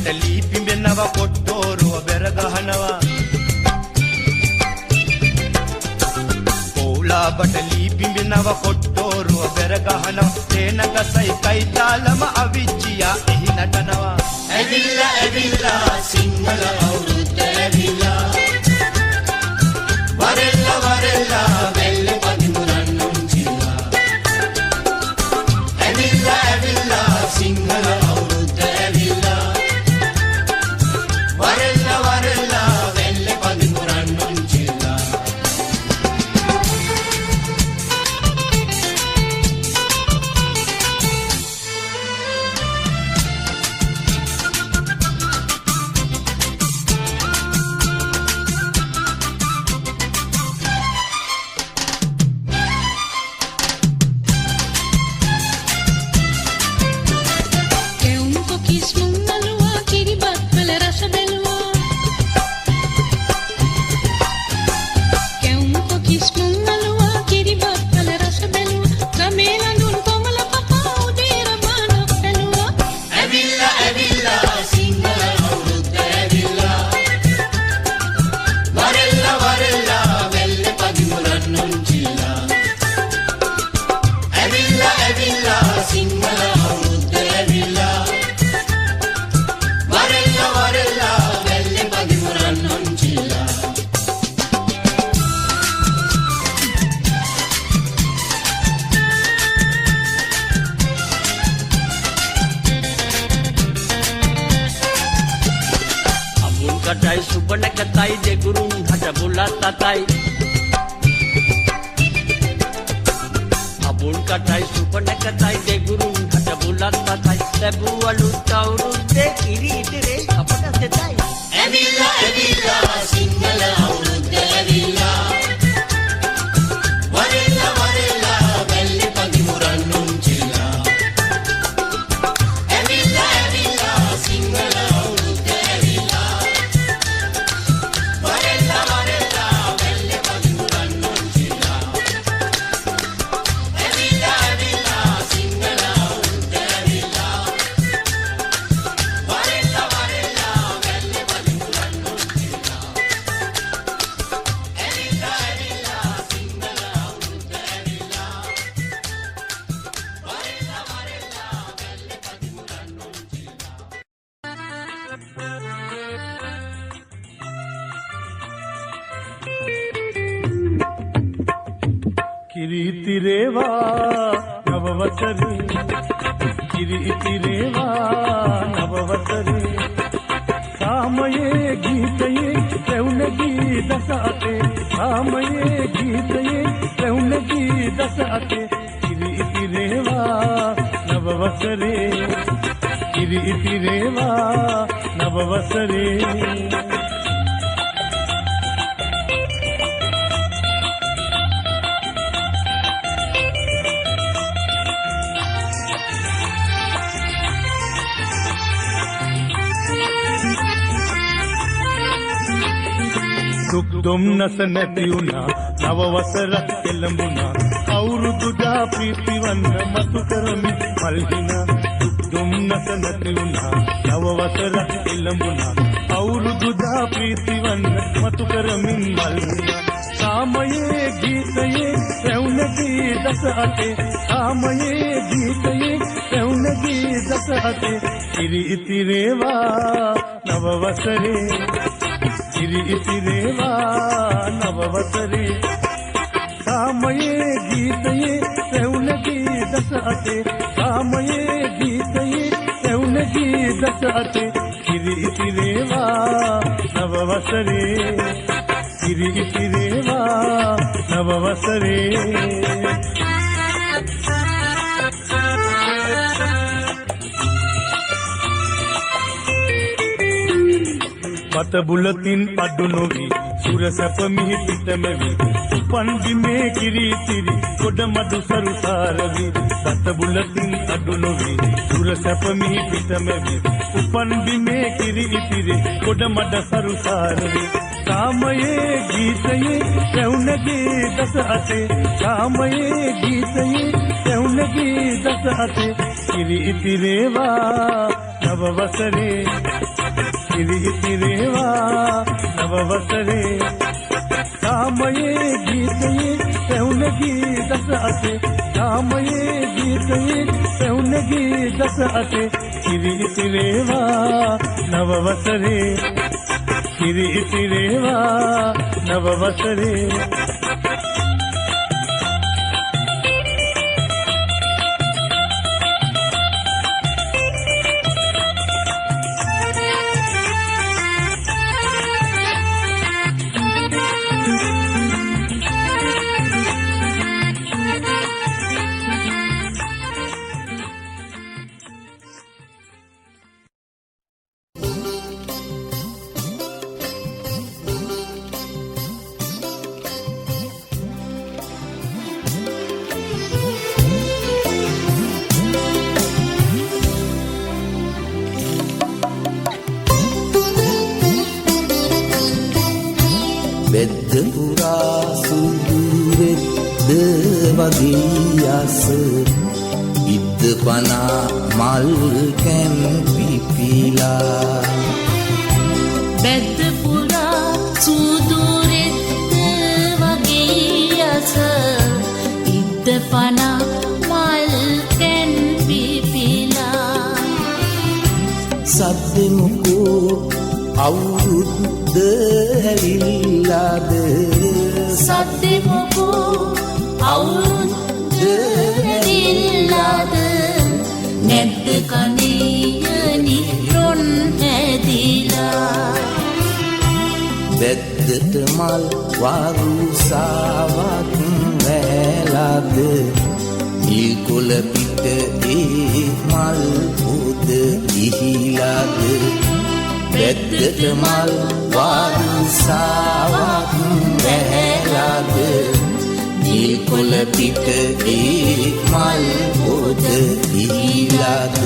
බටලී පිඹෙනවා කොට්ටෝරුව බෙර ගහනවා පොවුලා බටලී පිඹෙනවා කොට්ටෝරුව බෙර ගහනවා තේන ගසයි කයිතාලම අවිච්චියා එහි නටනවා ඇවිල්ලා ඇවිල්ලා සිංහල අවුරුද්ද ඇවිල්ලා වරෙල්ලා වරෙල්ලා වෙල්ල පදිමුරන් නුංචිලා ඇවිල්ලා ඇවිල්ලා සිංහල අවුරුද්ද ඇවිල්ලා වරෙල්ලා වරෙල්ලා වෙල්ල පදිමුරන් නුංචිලා Kadai subana katai de gurun hada bulat tatai abun kadai subana katai de gurun hada bulat tatai labu alu tauru de kiri itere apata setai ඇවිල්ලා ඇවිල්ලා සිංහල අවුරුද්ද ඇවිල්ලා වරෙල්ලා වරෙල්ලා වෙල්ල පදිමුරන් නුංචිලා ඇවිල්ලා ඇවිල්ලා සිංහල අවුරුද්ද ඇවිල්ලා කිරිතිරේවා නවවසරේ කිරිතිරේවා නවවසරේ සාමයේ ගීතයේ රැවුලගී දස අතේ සාමයේ ගීතයේ රැවුලගී දස අතේ කිරිතිරේවා නවවසරේ කිරිතිරේවා නවවසරේ දුක් දුම්නස නැති වුණා නව වසරක් එළඹුණා අවුරුදුදා ප්‍රීතිවන්න මතු කරමි මල්හිනා දුක් දුම්නස නැති වුණා නව වසරක් එළඹුණා අවුරුදුදා ප්‍රීතිවන්න මතු කරමින් මල්හිනා සාමයේ ගීතයේ රැවුලගී දස අතේ සාමයේ ගීතයේ රැවුලගී දස අතේ කිරිතිරේවා නව වසරේ කිරිතිරේවා නවවසරේ සාමයේ ගීතයේ රැවුලගී දස අතේ සාමයේ ගීතයේ රැවුලගී දස අතේ කිරිතිරේවා නවවසරේ කිරිතිරේවා නවවසරේ පත බුලතින් අඩු නොවි සුර සැප මිහි පිටමෙවි උපන් බිමේ කිරිතිරි කොට මඩු සරුසාරවි පත බුලතින් අඩු නොවි සුර සැප මිහි පිටමෙවි උපන් බිමේ කිරිතිරි කොට මඩ සරුසාරවි සාමයේ ගීතයේ රැවුලගී දස අතේ සාමයේ ගීතයේ රැවුලගී දස අතේ කිරිතිරේවා නව වසරේ කිරි ඉතිරේවා නව වසරේ සාමයේ ගීතයේ පැවුනගී දස අතේ සාමයේ ගීතයේ පැවුනගී දස අතේ කිරි ඉතිරේවා නව වසරේ කිරි ඉතිරේවා නව වසරේ බෙද්ද පුරා සුදුරෙද්ද වගේ යස ඉද්ද පනා මල් කැම් පිපිලා බෙද්ද පුරා සුදුරෙද්ද වගේ යස ඉද්ද පනා මල් කැම් පිපිලා සද්දෙමුකෝ අවුරුද්ද හැවිල්ලාද සද්දෙමුකෝ අවුරුද්ද හැවිල්ලාද නැද්ද කණේයනි රොන් හැදිලා බෙද්දට මල් වරුසාවක් වැලාද ඉල්කොල පිට ඒ මල් පොද ඉහිලාද බෙද්දට මල් වරුසාවක් වැලාද ඉල්කොල පිට ඒ මල් පොද ඉහිලාද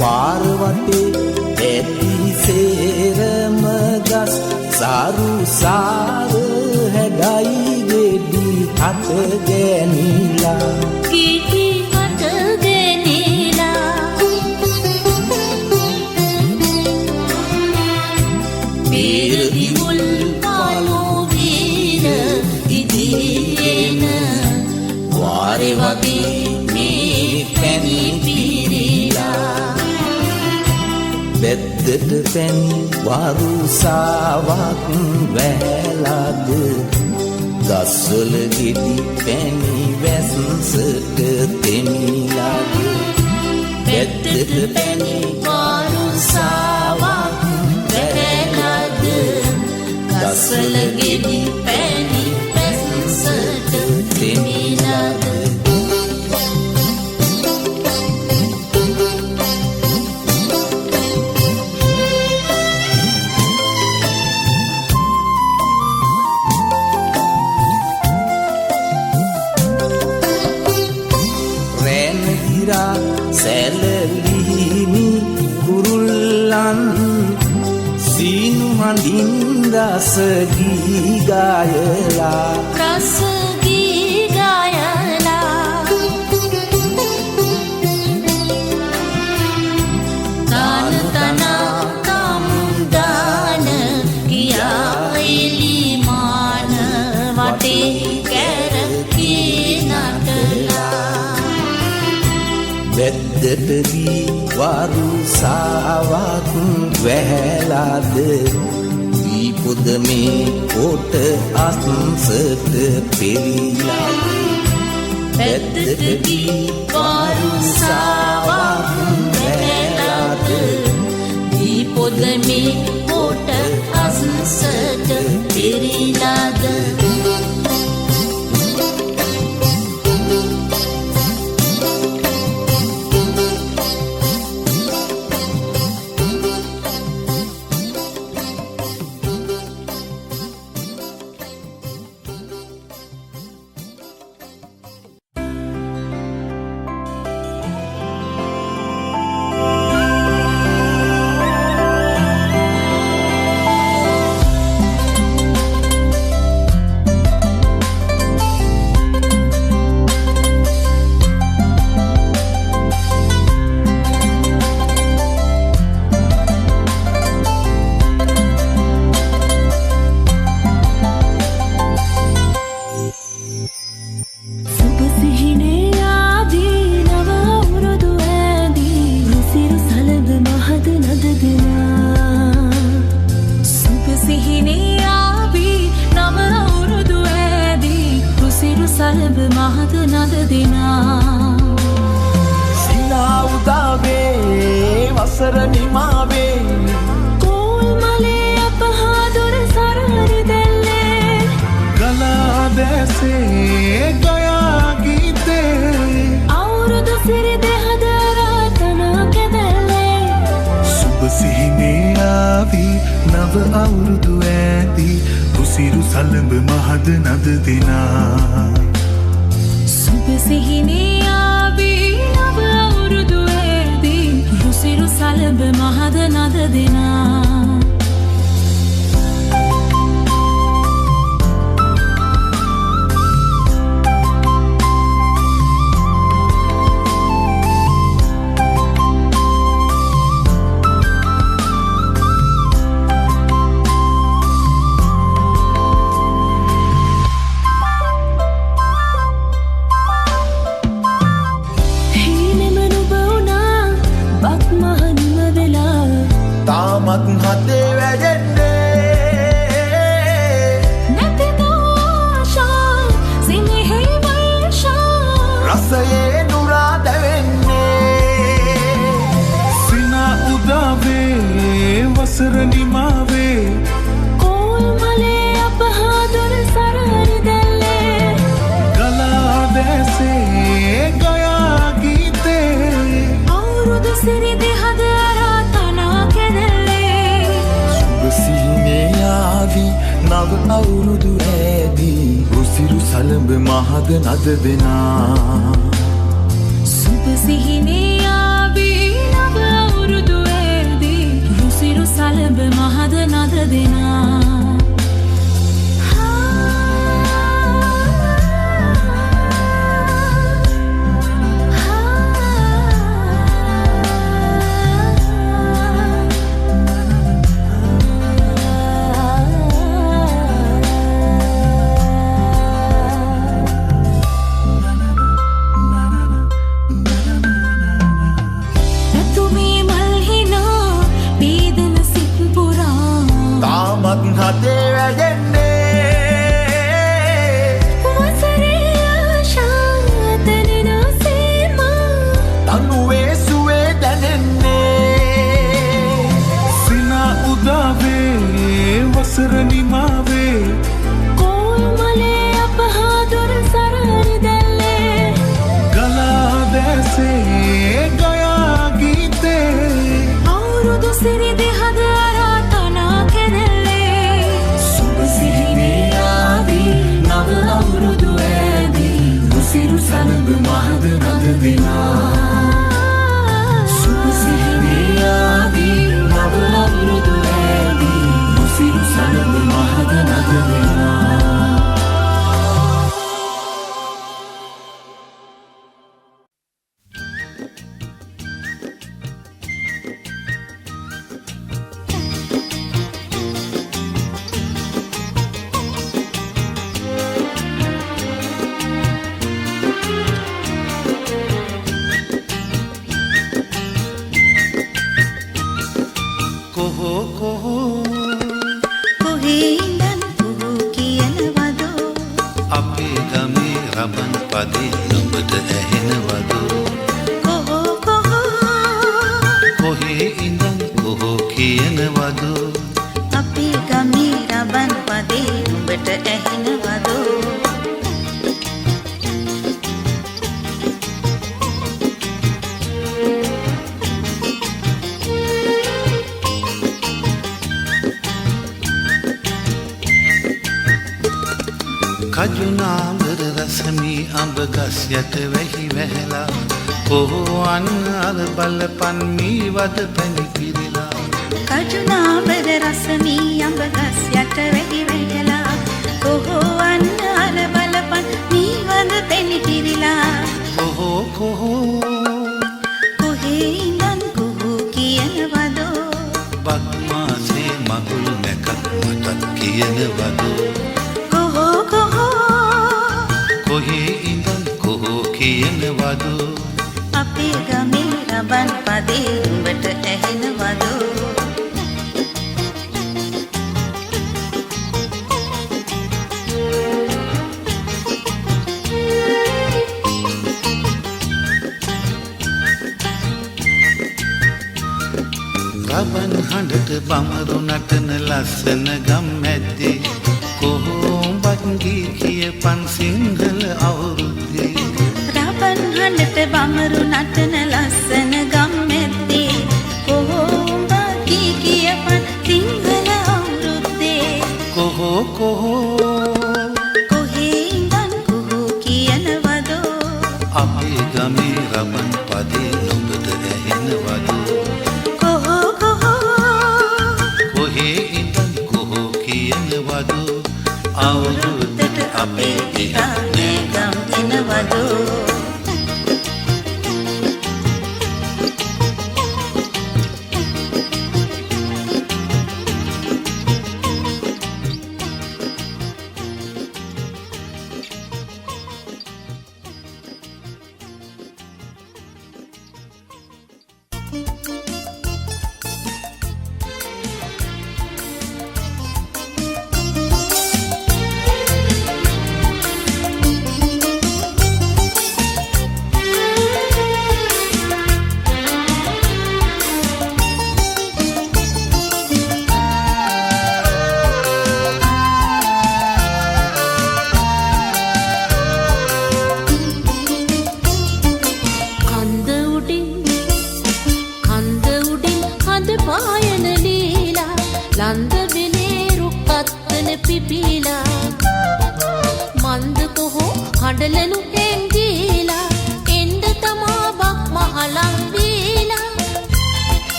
පාරවටේ ඇති සේරම ගස් සාරු සාර හැඩයි ගෙඩි අත ගැනිලා කිටි අත ගැනිලා පීර දිවුල් පාලෝ වීර ඉදිරියේන වාරේ වගේ මේ පැණි පිරීලා බෙද්දට පැණි වරුසාවක් වැලාද ගස්වල ගෙඩි පැණි වැස්සට තෙමිලාද බෙද්දට පැණි වරුසාවක් වැලාද ගස්වල ගෙඩි පැණි වැස්සට තෙමිලාද සැලලිහිමි කුරුල්ලන් සීනු හඳින් රස ගී ගායලා රස ගී ගායලා තාන තනා කම් දාන කියා එලිමාන වටේ කැරකී නටලා බෙද්දට දී වරුසාවක් වැලාද දීපොද මේ කොට අස්සට පෙරිලාද බෙද්දට දී වරුසාවක් වැලාද දීපොද මේ කොට අස්සට පෙරිලාද සලබ මහද නද දිනා සිනා උදාවේ වසර නිමාවේ කෝල් මලේ අපහා දුර සරහරි දැල්ලේ ගලා දැසේ ගයා ගීතේ අවුරුදු සිරි දෙහද රාතන කැදැල්ලේ සුබ සිහිනේ ආවි නව අවුරුදු ඇති උසිරු සලඹ මහද නද දිනා සුබ සිහිනේ ආවි නව අවුරුදු ඇදී රුසිරු සලබ මහද නද දිනා තාමත් හදේ වැඩෙන්නේ නැතිද ආශා සිනහේ වර්ෂා රසයේ නුරා දැවෙන්නේ සිනා උදාවේ වසර නිමාවේ කෝල් මලේ අපහා දුර සරහරි දැල්ලේ ගලා දැසේ ගයා ගීතේ අවුරුදු සිරි දෙහද රාතනා කැදැල්ලේ සුබ සිහිනේ ආවි නව අවුරුදු ඇදී රුසිරු සලඹ මහද නද දෙනා සුබ සිහිනේ ආවි නව අවුරුදු ඇදී රුසිරු සලබ මහද නද දෙනා තාමත් හදේ වැඩෙන්නේ වසරේ ආශා තනෙන සීමා තනුවේ සුවේ දැනෙන්නේ සිනා උදාවේ වසර නිමාවේ කෝල් මලේ අපහා දුර සරහරි දැල්ලේ ගලා දැසේ ගයා ගීතේ අවුරුදු සිරි දෙහද රාතනා කැදැල්ලේ සුබ සිහිනේ ආවි නව අවුරුදු ඇදී රුසිරු සලඹ මහද නද දිනා සුබ සිහිනේ ආවි නව අවුරුදු ඇදී රුසිරු සලඹ මහද නද දිනා කොහෝ කොහෝ කොහේ ඉඳන් කොහො කියනවදෝ අපේ ගමේ රබන් පදේ නුඹට ඇහෙනවදෝ කොහො කොහො කොහේ ඉඳන් කොහෝ කියනවදෝ අපේ ගමේ රබන් පදේ නුඹට ඇහෙනවදෝ කජුනාඹර රසමී අඹ ගස් යට වැහි වැහැලා කොහෝ අන් අර බලපන් මී වද පැණි පිරිලා කජුනාඹර රසමී අඹ ගස් යට වැහි වැහැලා කොහො අන්න අර බලපන් මීවඳ පෙනි පිරිලා කොහෝ කොහෝ කොහේ ඉඳන් කොහො කියනවදෝ බක්මාසේ මගුල් නැකත් මටත් කියනවදෝ කොහො කොහො කොහේ ඉඳන් කොහෝ කියනවදෝ අපේ ගමේ රබන් පදේ උඹට ඇහෙනවදෝ බමරු නටන ලස්සන ගම් මැද්දේ කොහොඹත් ගී කියපන් සිංහල අවුරුද්දේ රබන් හඬට බමරු නටන ලස්සන ගම් මැද්දේ කොහොඹ කී කියපන් සිංහල අවුරුද්දේ කොහෝ කොහේ ඉඳන් කොහෝ කියනවදෝ අපේ ගමේ රබන් පදේ නුඹට ඇහෙනවදෝ කොහේ ඉඳන් කොහෝ කියනවදෝ අවුරුද්දට අපේ දිහා ගම් එනවදෝ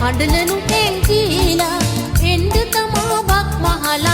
හඬලනු එංගීලා එන්න තමා බක් මහලා